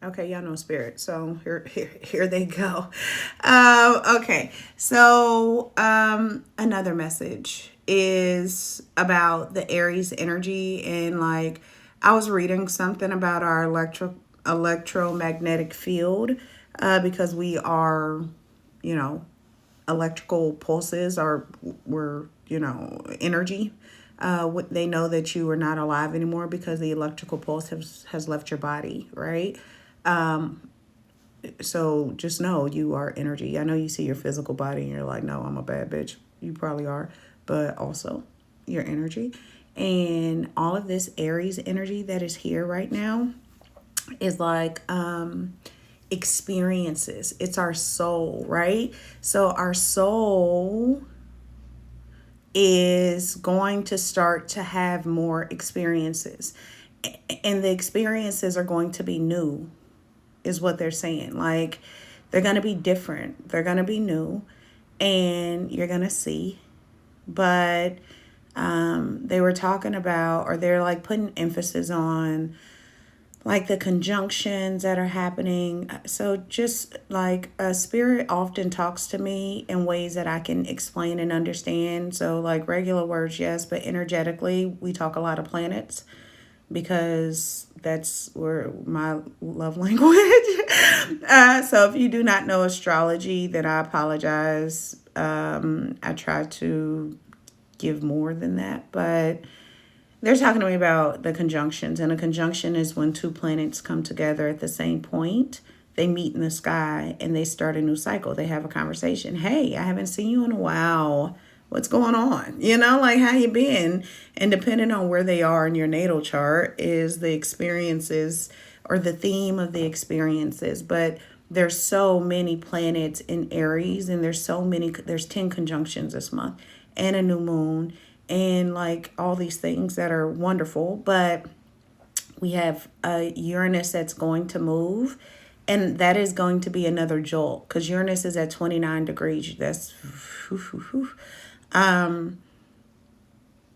Okay, y'all know spirit. So here they go. Okay, so another message is about the Aries energy, and like I was reading something about our electromagnetic field, because we are, you know, electrical pulses are were energy. They know that you are not alive anymore because the electrical pulse has left your body, right? So just know you are energy. I know you see your physical body and you're like, no, I'm a bad bitch. You probably are, but also your energy. And all of this Aries energy that is here right now is like experiences. It's our soul, right? So our soul is going to start to have more experiences. And the experiences are going to be new, is what they're saying. Like, they're going to be different, they're going to be new, and you're going to see. But they were talking about, or they're like putting emphasis on, like the conjunctions that are happening. So just like spirit often talks to me in ways that I can explain and understand. So like regular words, yes, but energetically, we talk a lot of planets because that's where my love language. So if you do not know astrology, then I apologize. I try to give more than that, but they're talking to me about the conjunctions, and a conjunction is when two planets come together at the same point. They meet in the sky and they start a new cycle. They have a conversation. Hey, I haven't seen you in a while. What's going on? Like how you been? And depending on where they are in your natal chart is the experiences or the theme of the experiences. But there's so many planets in Aries, and there's 10 conjunctions this month, and a new moon, and like all these things that are wonderful. But we have a Uranus that's going to move, and that is going to be another jolt because Uranus is at 29 degrees. That's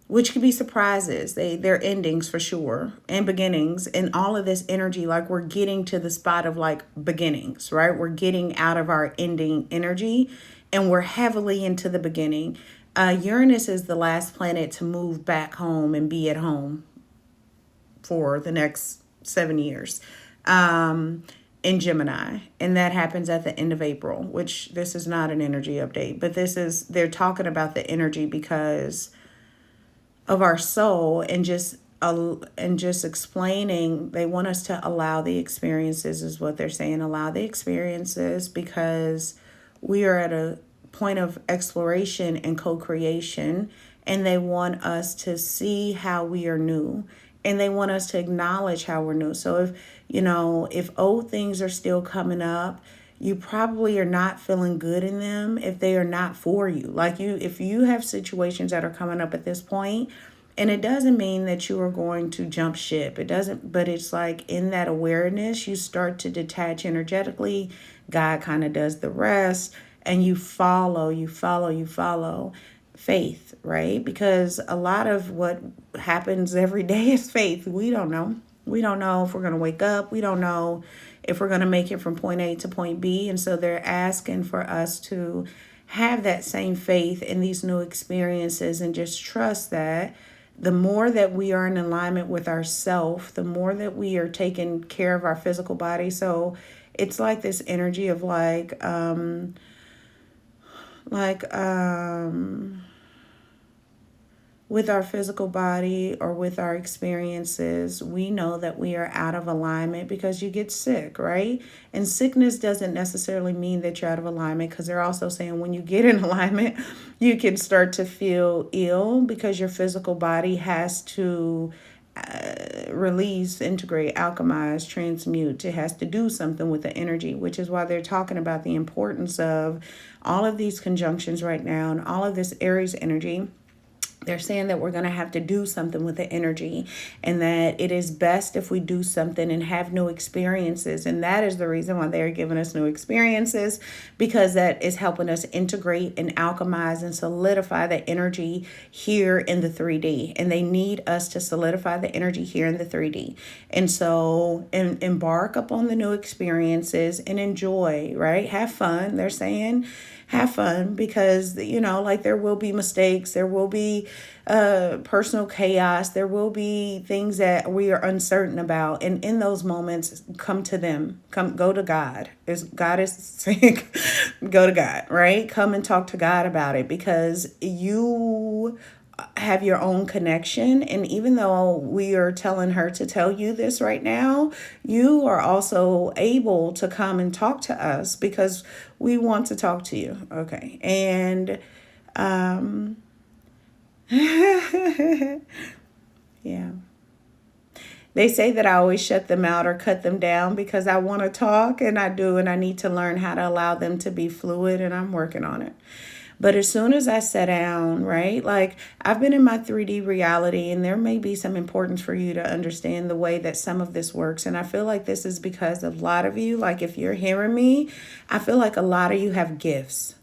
which could be surprises. They're endings for sure, and beginnings, and all of this energy. Like, we're getting to the spot of like beginnings, right? We're getting out of our ending energy, and we're heavily into the beginning. Uranus is the last planet to move back home and be at home for the next 7 years, in Gemini. And that happens at the end of April, which this is not an energy update, but they're talking about the energy because of our soul, and just explaining. They want us to allow the experiences, is what they're saying. Allow the experiences because we are at a point of exploration and co-creation, and they want us to see how we are new, and they want us to acknowledge how we're new. So if old things are still coming up, you probably are not feeling good in them if they are not for you. Like, if you have situations that are coming up at this point, and it doesn't mean that you are going to jump ship. It doesn't, but it's like in that awareness, you start to detach energetically. God kind of does the rest, and you follow faith, right? Because a lot of what happens every day is faith. We don't know. We don't know if we're going to wake up. We don't know if we're going to make it from point A to point B. And so they're asking for us to have that same faith in these new experiences, and just trust that the more that we are in alignment with ourself, the more that we are taking care of our physical body. So it's like this energy of like with our physical body or with our experiences, we know that we are out of alignment because you get sick, right? And sickness doesn't necessarily mean that you're out of alignment, because they're also saying when you get in alignment, you can start to feel ill because your physical body has to release, integrate, alchemize, transmute. It has to do something with the energy, which is why they're talking about the importance of all of these conjunctions right now and all of this Aries energy. They're saying that we're going to have to do something with the energy, and that it is best if we do something and have new experiences. And that is the reason why they're giving us new experiences, because that is helping us integrate and alchemize and solidify the energy here in the 3D. And they need us to solidify the energy here in the 3D. And so embark upon the new experiences and enjoy, right? Have fun. They're saying have fun, because like there will be mistakes, there will be personal chaos, there will be things that we are uncertain about, and in those moments, come to them, go to God. God is saying go to God, right? Come and talk to God about it, because you have your own connection. And even though we are telling her to tell you this right now, you are also able to come and talk to us, because we want to talk to you. Okay. And yeah. They say that I always shut them out or cut them down because I want to talk, and I do, and I need to learn how to allow them to be fluid, and I'm working on it. But as soon as I sat down, right, like I've been in my 3D reality, and there may be some importance for you to understand the way that some of this works. And I feel like this is because a lot of you, like if you're hearing me, I feel like a lot of you have gifts.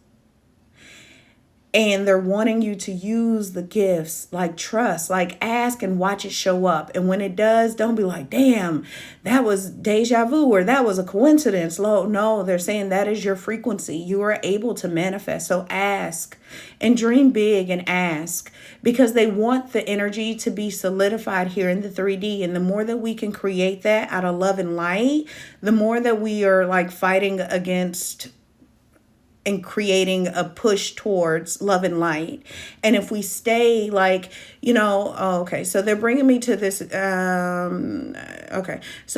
And they're wanting you to use the gifts, like trust, like ask and watch it show up. And when it does, don't be like, damn, that was deja vu, or that was a coincidence. No, they're saying that is your frequency. You are able to manifest. So ask and dream big and ask, because they want the energy to be solidified here in the 3D. And the more that we can create that out of love and light, the more that we are like fighting against and creating a push towards love and light. And if we stay like, okay, so they're bringing me to this, so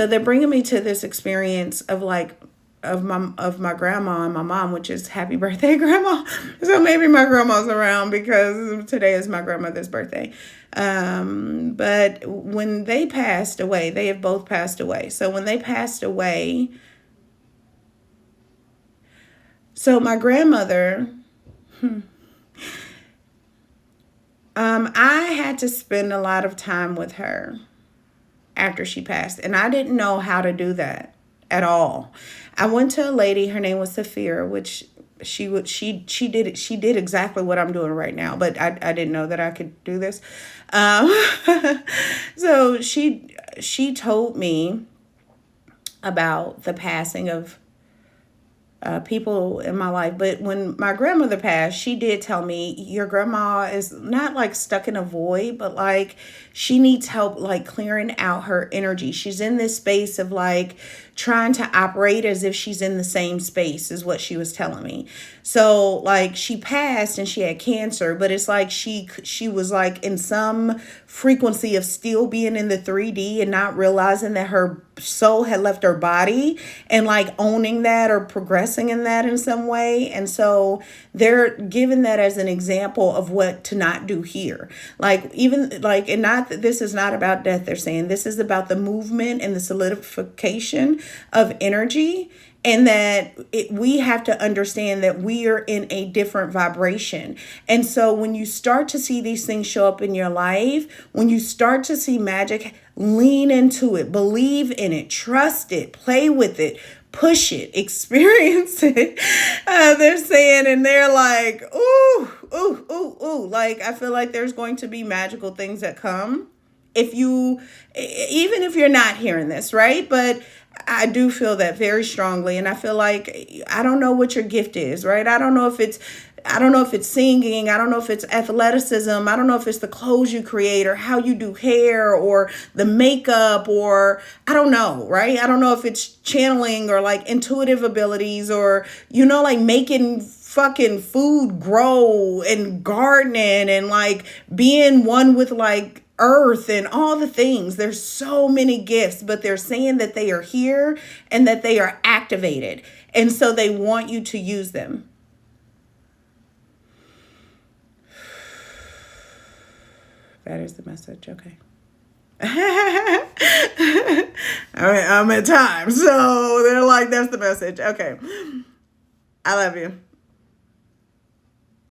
they're bringing me to this experience of like, of my grandma and my mom, which is happy birthday, grandma. So maybe my grandma's around because today is my grandmother's birthday. But when they passed away, they have both passed away. So when they passed away, so my grandmother, I had to spend a lot of time with her after she passed, and I didn't know how to do that at all. I went to a lady, her name was Safira, which she did exactly what I'm doing right now, but I didn't know that I could do this. So she told me about the passing of people in my life. But when my grandmother passed, she did tell me, your grandma is not like stuck in a void, but like she needs help like clearing out her energy. She's in this space of like trying to operate as if she's in the same space, is what she was telling me. So like she passed and she had cancer, but it's like she was like in some frequency of still being in the 3D and not realizing that her soul had left her body, and like owning that or progressing in that in some way. And so they're giving that as an example of what to not do here. Like even like, and not that this is not about death, they're saying this is about the movement and the solidification of energy. And that we have to understand that we are in a different vibration. And so when you start to see these things show up in your life, when you start to see magic, lean into it, believe in it, trust it, play with it, push it, experience it. They're saying, and they're like, ooh, ooh, ooh, ooh. Like, I feel like there's going to be magical things that come if you, even if you're not hearing this, right? But I do feel that very strongly. And I feel like, I don't know what your gift is, right? I don't know if it's singing. I don't know if it's athleticism. I don't know if it's the clothes you create or how you do hair or the makeup, or I don't know, right? I don't know if it's channeling or like intuitive abilities, or, like making fucking food grow and gardening and like being one with like earth and all the things. There's so many gifts, but they're saying that they are here and that they are activated. And so they want you to use them. That is the message. Okay. I'm at time. So they're like, that's the message. Okay. I love you.